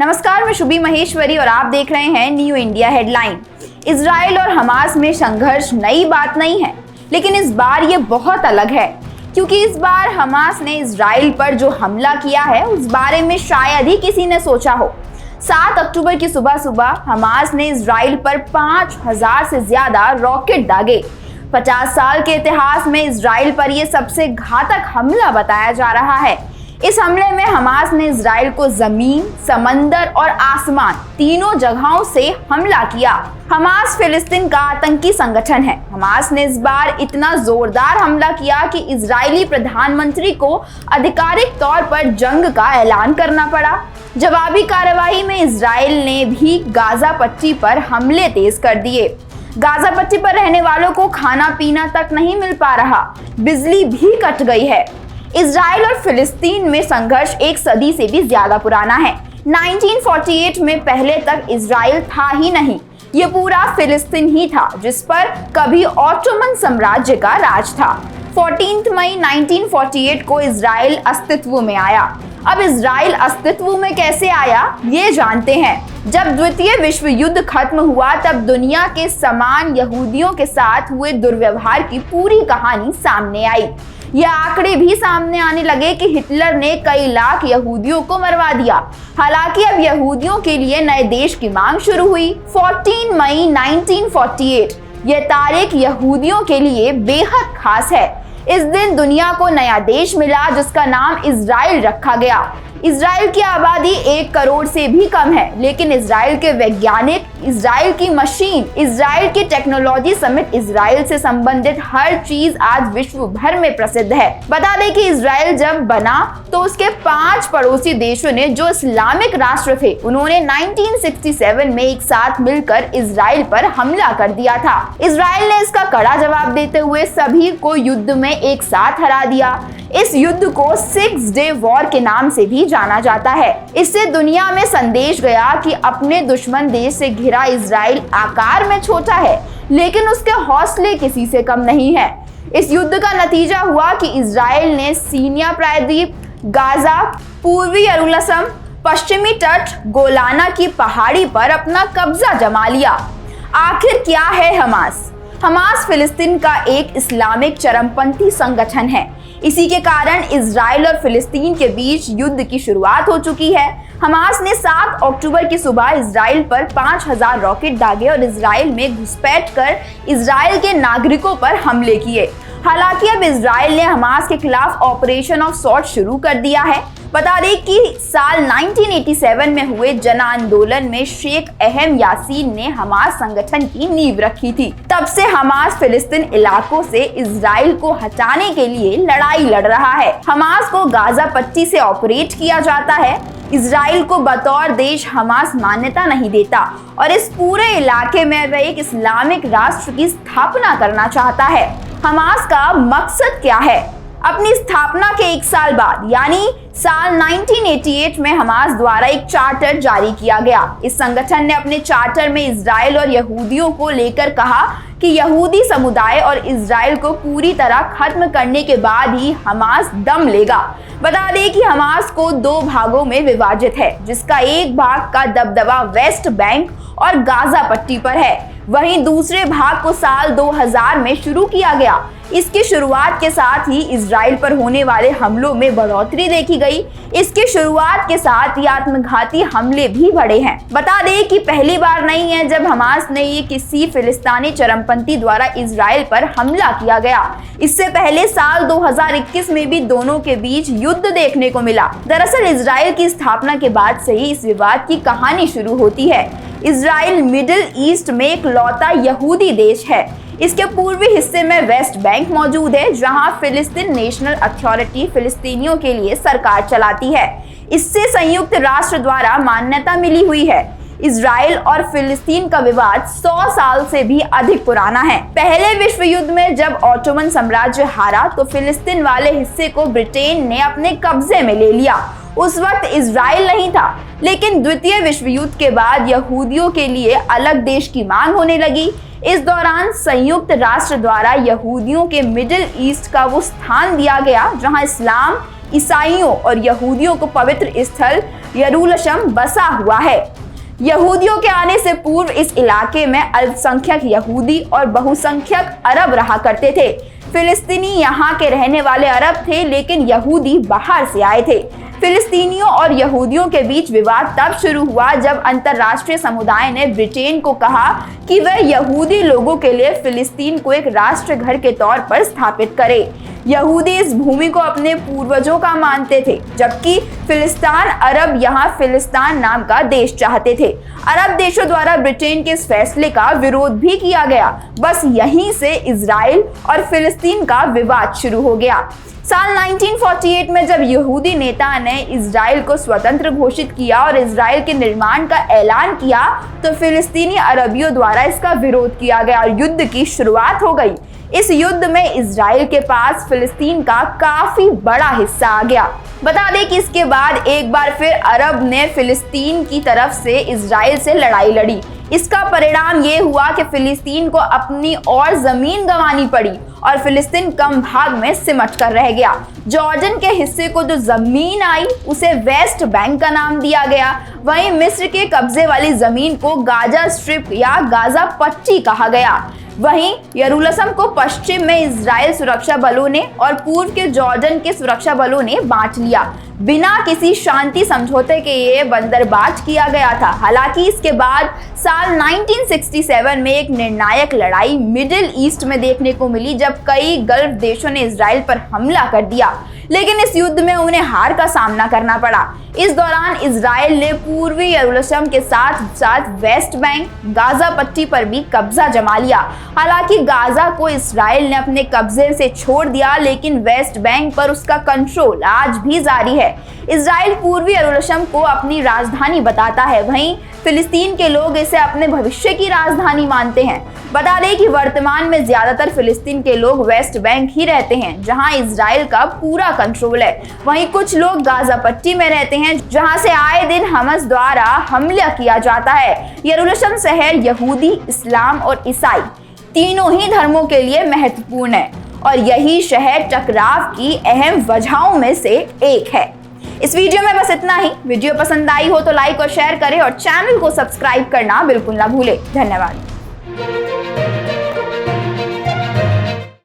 नमस्कार, मैं शुभी महेश्वरी और आप देख रहे हैं न्यू इंडिया हेडलाइन। इजराइल और हमास में संघर्ष नई बात नहीं है, लेकिन इस बार ये बहुत अलग है क्योंकि इस बार हमास ने इजराइल पर जो हमला किया है उस बारे में शायद ही किसी ने सोचा हो। 7 अक्टूबर की सुबह सुबह हमास ने इजराइल पर 5000 से ज्यादा रॉकेट दागे। 50 साल के इतिहास में इजराइल पर यह सबसे घातक हमला बताया जा रहा है। इस हमले में हमास ने इजराइल को जमीन, समंदर और आसमान तीनों जगहों से हमला किया। हमास फिलिस्तीन का आतंकी संगठन है। हमास ने इस बार इतना जोरदार हमला किया कि इजरायली प्रधानमंत्री को आधिकारिक तौर पर जंग का ऐलान करना पड़ा। जवाबी कार्रवाई में इजराइल ने भी गाजा पट्टी पर हमले तेज कर दिए। गाजा पट्टी पर रहने वालों को खाना पीना तक नहीं मिल पा रहा, बिजली भी कट गई है। इजराइल और फिलिस्तीन में संघर्ष एक सदी से भी ज्यादा पुराना है। 1948 में पहले तक इजराइल था ही नहीं, ये पूरा फिलिस्तीन ही था जिस पर कभी ऑटोमन साम्राज्य का राज था। 14 मई 1948 को इजराइल अस्तित्व में आया। अब इजराइल अस्तित्व में कैसे आया ये जानते हैं। जब द्वितीय विश्व युद्ध खत्म हुआ तब दुनिया के समान यहूदियों के साथ हुए दुर्व्यवहार की पूरी कहानी सामने आई। यह आंकड़े भी सामने आने लगे कि हिटलर ने कई लाख यहूदियों को मरवा दिया। हालांकि अब यहूदियों के लिए नए देश की मांग शुरू हुई। 14 मई 1948 यह तारीख यहूदियों के लिए बेहद खास है। इस दिन दुनिया को नया देश मिला जिसका नाम इजराइल रखा गया। इजराइल की आबादी 1 करोड़ से भी कम है, लेकिन इजराइल के वैज्ञानिक, इजराइल की मशीन, इजराइल की टेक्नोलॉजी समेत इजराइल से संबंधित हर चीज आज विश्व भर में प्रसिद्ध है। बता दें कि इजराइल जब बना तो उसके 5 पड़ोसी देशों ने जो इस्लामिक राष्ट्र थे उन्होंने 1967 में एक साथ मिलकर इजराइल पर हमला कर दिया था। इजराइल ने इसका कड़ा जवाब देते हुए सभी को युद्ध में एक साथ हरा दिया। इस युद्ध को 6 डे वॉर के नाम से भी जाना जाता है। इससे दुनिया में संदेश गया कि अपने दुश्मन देश से घिरा इजराइल आकार में छोटा है, लेकिन उसके हौसले किसी से कम नहीं है। इस युद्ध का नतीजा हुआ कि इजराइल ने सीनिया प्रायद्वीप, गाजा, पूर्वी यरूशलेम, पश्चिमी तट, गोलाना की पहाड़ी पर अपना कब्जा जमा लिया। आखिर क्या है हमास? हमास फिलिस्तीन का एक इस्लामिक चरमपंथी संगठन है। इसी के कारण इजराइल और फिलिस्तीन के बीच युद्ध की शुरुआत हो चुकी है। हमास ने 7 अक्टूबर की सुबह इजराइल पर 5000 रॉकेट दागे और इजराइल में घुसपैठ कर इजराइल के नागरिकों पर हमले किए। हालांकि अब इजराइल ने हमास के खिलाफ ऑपरेशन ऑफ सॉर्ट शुरू कर दिया है। बता दें कि साल 1987 में हुए जन आंदोलन में शेख अहम यासीन ने हमास संगठन की नींव रखी थी। तब से हमास फिलिस्तीन इलाकों से इजराइल को हटाने के लिए लड़ाई लड़ रहा है। हमास को गाजा पट्टी से ऑपरेट किया जाता है। इजराइल को बतौर देश हमास मान्यता नहीं देता और इस पूरे इलाके में वह एक इस्लामिक राष्ट्र की स्थापना करना चाहता है। हमास का मकसद क्या है? अपनी स्थापना के 1 साल बाद यानी साल 1988 में हमास द्वारा एक चार्टर जारी किया गया। इस संगठन ने अपने चार्टर में इजराइल और यहूदियों को लेकर कहा कि यहूदी समुदाय और इजराइल को पूरी तरह खत्म करने के बाद ही हमास दम लेगा। बता दें कि हमास को 2 भागों में विभाजित है, जिसका एक भाग का दबदबा वेस्ट बैंक और गाजा पट्टी पर है। वहीं दूसरे भाग को साल 2000 में शुरू किया गया। इसकी शुरुआत के साथ ही इजराइल पर होने वाले हमलों में बढ़ोतरी देखी गई। इसकी शुरुआत के साथ ही आत्मघाती हमले भी बढ़े हैं। बता दें कि पहली बार नहीं है जब हमास ने ये किसी फिलिस्तीनी चरमपंथी द्वारा इजराइल पर हमला किया गया। इससे पहले साल 2021 में भी दोनों के बीच युद्ध देखने को मिला। दरअसल इजराइल की स्थापना के बाद से ही इस विवाद की कहानी शुरू होती है। इजराइल मिडिल ईस्ट में एक लौता यहूदी देश है। इसके पूर्वी हिस्से में वेस्ट बैंक मौजूद है, जहां फिलिस्तीन नेशनल अथॉरिटी फिलिस्तीनियों के लिए सरकार चलाती है। इससे संयुक्त राष्ट्र द्वारा मान्यता मिली हुई है। इजराइल और फिलिस्तीन का विवाद 100 साल से भी अधिक पुराना है। पहले विश्व युद्ध में जब ऑटोमन साम्राज्य हारा तो फिलिस्तीन वाले हिस्से को ब्रिटेन ने अपने कब्जे में ले लिया। उस वक्त इजराइल नहीं था, लेकिन द्वितीय विश्व युद्ध के बाद यहूदियों के लिए अलग देश की मांग होने लगी। इस दौरान संयुक्त राष्ट्र द्वारा यहूदियों के मिडिल ईस्ट का वो स्थान दिया गया जहां इस्लाम, ईसाइयों और यहूदियों को पवित्र स्थल यरूशलेम बसा हुआ है। यहूदियों के आने से पूर्व इस इलाके में अल्पसंख्यक यहूदी और बहुसंख्यक अरब रहा करते थे। फिलिस्तीनी यहाँ के रहने वाले अरब थे, लेकिन यहूदी बाहर से आए थे। फिलिस्तीनियों और यहूदियों के बीच विवाद तब शुरू हुआ जब अंतर्राष्ट्रीय समुदाय ने ब्रिटेन को कहा कि वह यहूदी लोगों के लिए फिलिस्तीन को एक राष्ट्र घर के तौर पर स्थापित करे। यहूदी इस भूमि को अपने पूर्वजों का मानते थे, जबकि फिलिस्तीन अरब यहाँ फिलिस्तीन नाम का देश चाहते थे। अरब देशों द्वारा ब्रिटेन के इस फैसले का विरोध भी किया गया। बस यहीं से इजराइल और फिलिस्तीन का विवाद शुरू हो गया। साल 1948 में जब यहूदी नेता ने इजराइल को स्वतंत्र घोषित किया और इजराइल के निर्माण का ऐलान किया, तो फिलिस्तीनी अरबियों द्वारा इसका विरोध किया गया और युद्ध की शुरुआत हो गई। इस युद्ध में इजराइल के पास फिलिस्तीन का काफी बड़ा हिस्सा आ गया। बता दें कि इसके बाद एक बार फिर अरब ने फिलिस्तीन की तरफ से इजराइल से लड़ाई लड़ी। इसका परिणाम ये हुआ कि फिलिस्तीन को अपनी और जमीन गंवानी पड़ी और फिलिस्तीन कम भाग में सिमट कर रह गया। जॉर्डन के हिस्से को जो जमीन आई उसे वेस्ट बैंक का नाम दिया गया। वहीं मिस्र के कब्जे वाली जमीन को गाजा स्ट्रिप या गाजा पट्टी कहा गया। वहीं यरूशलेम को पश्चिम में इजराइल सुरक्षा बलों ने और पूर्व के जॉर्डन के सुरक्षा बलों ने बांट लिया। बिना किसी शांति समझौते के ये बंदरबांट किया गया था। हालांकि इसके बाद साल 1967 में एक निर्णायक लड़ाई मिडिल ईस्ट में देखने को मिली, जब कई गल्फ देशों ने इजराइल पर हमला कर दिया, लेकिन इस युद्ध में उन्हें हार का सामना करना पड़ा। इस दौरान इजराइल ने पूर्वी यरूशलेम के साथ साथ वेस्ट बैंक, गाजा पट्टी पर भी कब्जा जमा लिया। हालांकि गाजा को इजराइल ने अपने कब्जे से छोड़ दिया, लेकिन वेस्ट बैंक पर उसका कंट्रोल आज भी जारी है। इजराइल पूर्वी यरूशलेम को अपनी राजधानी बताता है, वहीं फिलिस्तीन के लोग इसे अपने भविष्य की राजधानी मानते हैं। बता दें कि वर्तमान में ज्यादातर फिलिस्तीन के लोग वेस्ट बैंक ही रहते हैं, जहां इजराइल का पूरा कंट्रोल है। वहीं कुछ लोग गाजा पट्टी में रहते हैं, जहां से आए दिन हमास द्वारा हमला किया जाता है। यरूशलेम शहर यहूदी, इस्लाम और ईसाई तीनों ही धर्मों के लिए महत्वपूर्ण है और यही शहर टकराव की अहम वजहों में से एक है। इस वीडियो में बस इतना ही। वीडियो पसंद आई हो तो लाइक और शेयर करें और चैनल को सब्सक्राइब करना बिल्कुल ना भूलें। धन्यवाद।